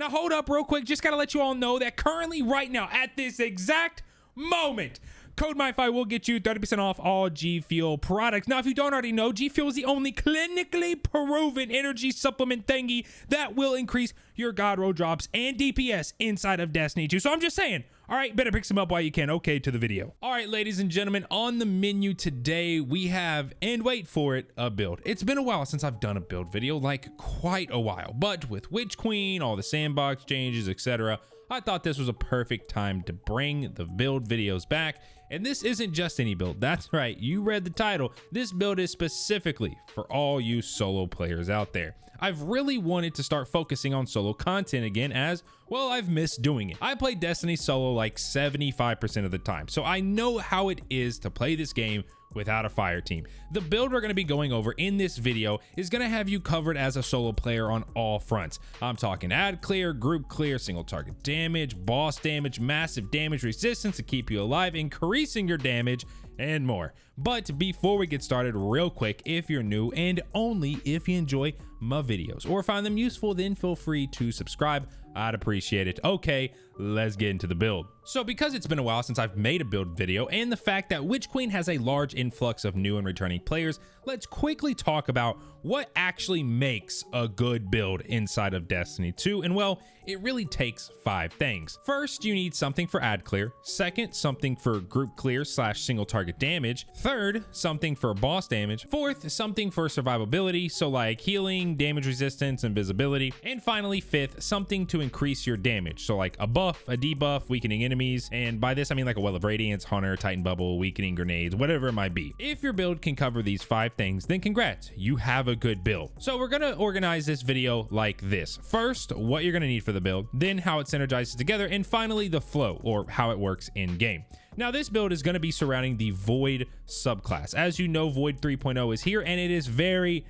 Now hold up real quick, just gotta let you all know that currently right now at this exact moment, code myfi will get you 30% off all G Fuel products. Now, if you don't already know, G Fuel is the only clinically proven energy supplement thingy that will increase your god roll drops and DPS inside of Destiny 2. So I'm just saying, all right, better pick some up while you can. Okay, to the video. All right, ladies and gentlemen, on the menu today, we have, and wait for it, a build. It's been a while since I've done a build video, like quite a while, but with Witch Queen, all the sandbox changes, etc., I thought this was a perfect time to bring the build videos back. And this isn't just any build. That's right, you read the title. This build is specifically for all you solo players out there. I've really wanted to start focusing on solo content again, as well, I've missed doing it. I play Destiny solo like 75% of the time, so I know how it is to play this game without a fire team. The build we're going to be going over in this video is going to have you covered as a solo player on all fronts. I'm talking ad clear, group clear, single target damage, boss damage, massive damage resistance to keep you alive, increasing your damage, and more. But before we get started, real quick, if you're new and only if you enjoy my videos or find them useful, then feel free to subscribe. I'd appreciate it. Okay, let's get into the build. So because it's been a while since I've made a build video, and the fact that Witch Queen has a large influx of new and returning players, let's quickly talk about what actually makes a good build inside of Destiny 2. And well, it really takes 5 things. First, you need something for ad clear. Second, something for group clear / single target damage. Third, something for boss damage. Fourth, something for survivability, so like healing, damage resistance, invisibility. And finally, fifth, something to increase your damage, so like a buff, a debuff, weakening enemies, and by this I mean like a Well of Radiance, Hunter, Titan Bubble, weakening grenades, whatever it might be. If your build can cover these 5 things, then congrats, you have a good build. So we're gonna organize this video like this. First, what you're gonna need for the build, then how it synergizes together, and finally the flow, or how it works in game. Now this build is going to be surrounding the Void subclass. As you know, Void 3.0 is here, and it is very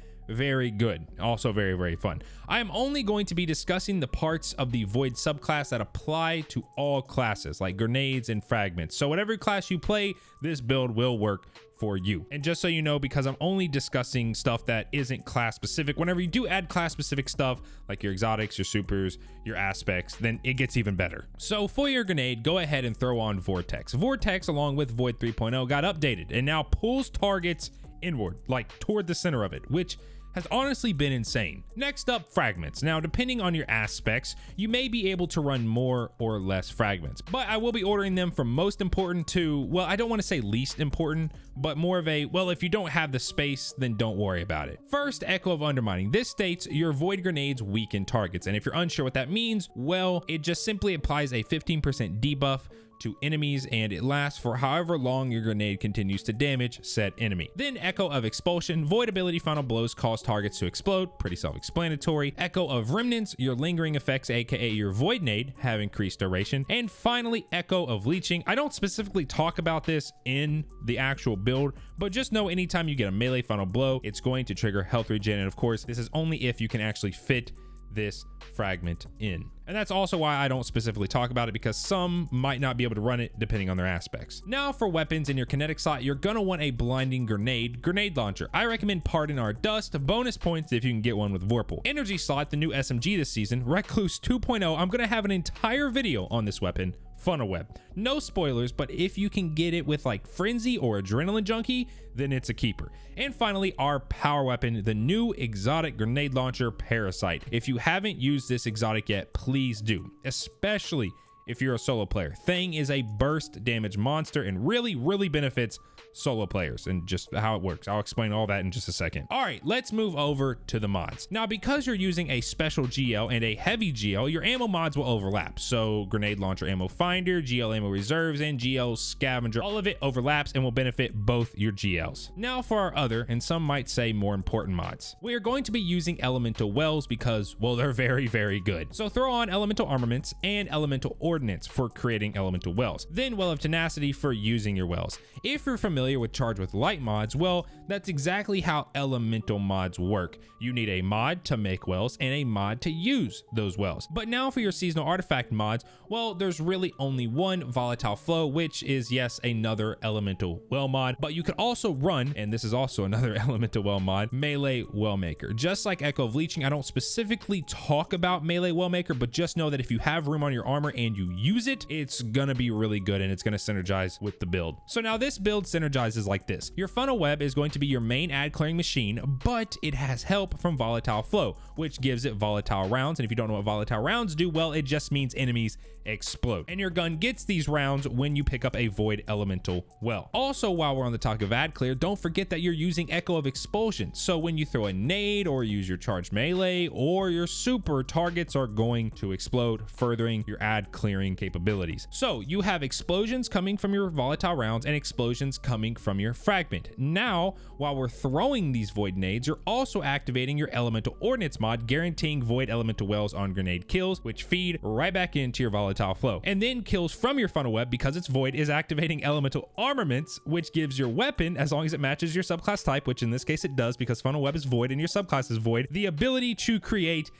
good, also very fun. I am only going to be discussing the parts of the Void subclass that apply to all classes, like grenades and fragments. So whatever class you play, this build will work for you. And just so you know, because I'm only discussing stuff that isn't class specific, whenever you do add class specific stuff like your exotics, your supers, your aspects, then it gets even better. So for your grenade, go ahead and throw on Vortex. Vortex, along with Void 3.0, got updated and now pulls targets inward, like toward the center of it, which has honestly been insane. Next up, fragments. Now, depending on your aspects, you may be able to run more or less fragments, but I will be ordering them from most important to, well, I don't want to say least important, but more of a, well, if you don't have the space, then don't worry about it. First, Echo of Undermining. This states your void grenades weaken targets, and if you're unsure what that means, well, it just simply applies a 15% debuff to enemies, and it lasts for however long your grenade continues to damage said enemy. Then Echo of Expulsion. Void ability final blows cause targets to explode, pretty self-explanatory. Echo of Remnants. Your lingering effects, aka your void nade, have increased duration. And finally, Echo of Leeching. I don't specifically talk about this in the actual build, but just know anytime you get a melee final blow, it's going to trigger health regen, and of course this is only if you can actually fit this fragment in. And that's also why I don't specifically talk about it, because some might not be able to run it depending on their aspects. Now for weapons in your kinetic slot, you're gonna want a blinding grenade launcher. I recommend Pardon Our Dust, bonus points if you can get one with Vorpal. Energy slot, the new SMG this season, Recluse 2.0. I'm gonna have an entire video on this weapon. Funnelweb. No spoilers, but if you can get it with like Frenzy or Adrenaline Junkie, then it's a keeper. And finally, our power weapon, the new Exotic Grenade Launcher Parasite. If you haven't used this exotic yet, please do, especially if you're a solo player. Thing is a burst damage monster and really benefits solo players, and just how it works. I'll explain all that in just a second. All right, let's move over to the mods. Now, because you're using a special GL and a heavy GL, your ammo mods will overlap. So Grenade Launcher Ammo Finder, GL Ammo Reserves, and GL Scavenger, all of it overlaps and will benefit both your GLs. Now for our other, and some might say more important mods. We are going to be using Elemental Wells because, well, they're very good. So throw on Elemental Armaments and Elemental Ordnance Ordnance for creating elemental wells, then Well of Tenacity for using your wells. If you're familiar with Charged with Light mods, well, that's exactly how elemental mods work. You need a mod to make wells and a mod to use those wells. But now for your seasonal artifact mods, well, there's really only one, Volatile Flow, which is, yes, another elemental well mod, but you could also run, and this is also another elemental well mod, Melee Wellmaker. Just like Echo of Leeching, I don't specifically talk about Melee Wellmaker, but just know that if you have room on your armor and you use it, it's gonna be really good and it's gonna synergize with the build. So now this build synergizes like this. Your Funnelweb is going to be your main ad clearing machine, but it has help from Volatile Flow, which gives it volatile rounds. And if you don't know what volatile rounds do, well, it just means enemies explode. And your gun gets these rounds when you pick up a void elemental well. Also, while we're on the topic of ad clear, don't forget that you're using Echo of Expulsion. So when you throw a nade or use your charged melee or your super, targets are going to explode, furthering your ad clearing capabilities. So you have explosions coming from your volatile rounds and explosions coming from your fragment. Now, while we're throwing these void nades, you're also activating your Elemental Ordnance mod, guaranteeing void elemental wells on grenade kills, which feed right back into your Volatile Flow. And then kills from your Funnelweb, because it's void, is activating Elemental Armaments, which gives your weapon, as long as it matches your subclass type, which in this case it does because Funnelweb is void and your subclass is void, the ability to create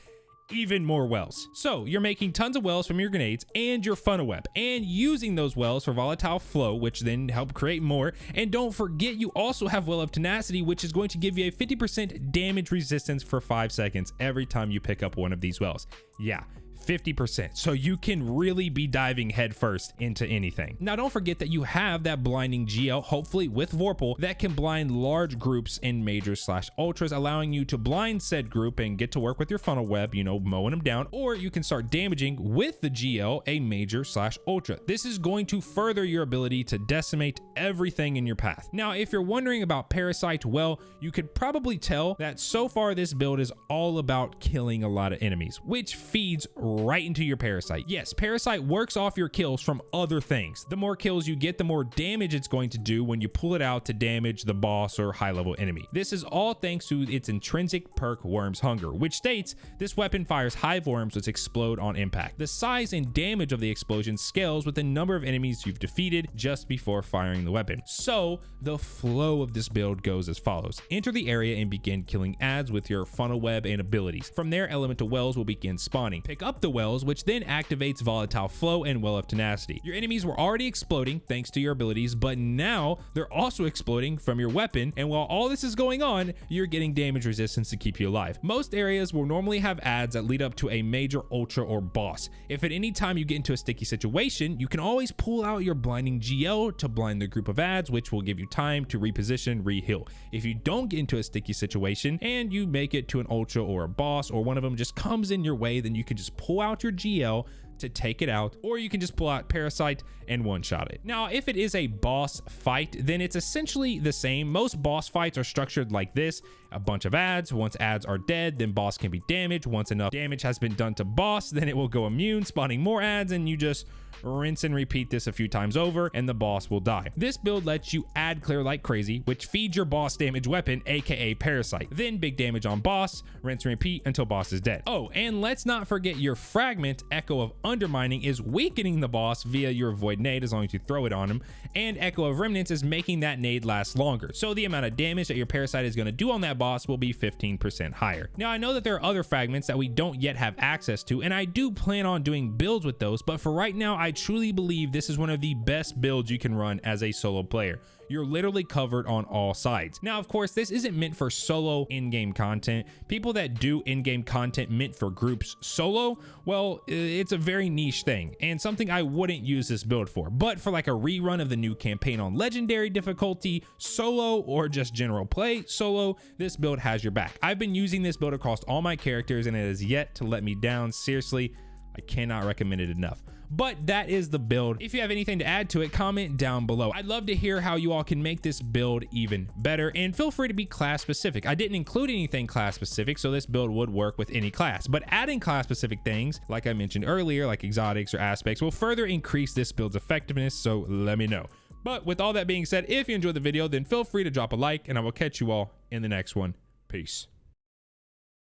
even more wells. So you're making tons of wells from your grenades and your Funnelweb, and using those wells for Volatile Flow, which then help create more. And don't forget, you also have Well of Tenacity, which is going to give you a 50% damage resistance for 5 seconds every time you pick up one of these wells. Yeah, 50%. So you can really be diving headfirst into anything. Now, don't forget that you have that blinding GL, hopefully with Vorpal, that can blind large groups in majors / ultras, allowing you to blind said group and get to work with your Funnelweb, you know, mowing them down, or you can start damaging with the GL a major / ultra. This is going to further your ability to decimate everything in your path. Now, if you're wondering about Parasite, well, you could probably tell that so far this build is all about killing a lot of enemies, which feeds right into your Parasite. Yes, Parasite works off your kills from other things. The more kills you get, the more damage it's going to do when you pull it out to damage the boss or high level enemy. This is all thanks to its intrinsic perk Worm's Hunger, which states this weapon fires hive worms which explode on impact. The size and damage of the explosion scales with the number of enemies you've defeated just before firing the weapon. So the flow of this build goes as follows. Enter the area and begin killing ads with your Funnelweb and abilities. From there, elemental wells will begin spawning. Pick up the wells, which then activates Volatile Flow and Well of Tenacity. Your enemies were already exploding thanks to your abilities, but now they're also exploding from your weapon, and while all this is going on, you're getting damage resistance to keep you alive. Most areas will normally have ads that lead up to a major, ultra, or boss. If at any time you get into a sticky situation, you can always pull out your blinding GL to blind the group of ads, which will give you time to reposition, re-heal. If you don't get into a sticky situation and you make it to an ultra or a boss, or one of them just comes in your way, then you can just pull out your GL to take it out, or you can just pull out Parasite and one-shot it. Now, if it is a boss fight, then it's essentially the same. Most boss fights are structured like this: a bunch of ads. Once ads are dead, then boss can be damaged. Once enough damage has been done to boss, then it will go immune, spawning more ads, and you just rinse and repeat this a few times over and the boss will die. This build lets you ad clear like crazy, which feeds your boss damage weapon, aka Parasite. Then big damage on boss, rinse and repeat until boss is dead. Oh, and let's not forget your fragment, Echo of Undermining, is weakening the boss via your void nade as long as you throw it on him, and Echo of Remnants is making that nade last longer. So the amount of damage that your Parasite is going to do on that boss will be 15% higher. Now, I know that there are other fragments that we don't yet have access to, and I do plan on doing builds with those, but for right now, I truly believe this is one of the best builds you can run as a solo player. You're literally covered on all sides. Now, of course, this isn't meant for solo in-game content. People that do in-game content meant for groups solo, well, it's a very niche thing and something I wouldn't use this build for. But for like a rerun of the new campaign on legendary difficulty, solo, or just general play solo, this build has your back. I've been using this build across all my characters and it has yet to let me down. Seriously, I cannot recommend it enough. But that is the build. If you have anything to add to it, comment down below. I'd love to hear how you all can make this build even better, and feel free to be class specific. I didn't include anything class specific, so this build would work with any class, but adding class specific things, like I mentioned earlier, like exotics or aspects, will further increase this build's effectiveness, so let me know. But with all that being said, if you enjoyed the video, then feel free to drop a like, and I will catch you all in the next one. Peace.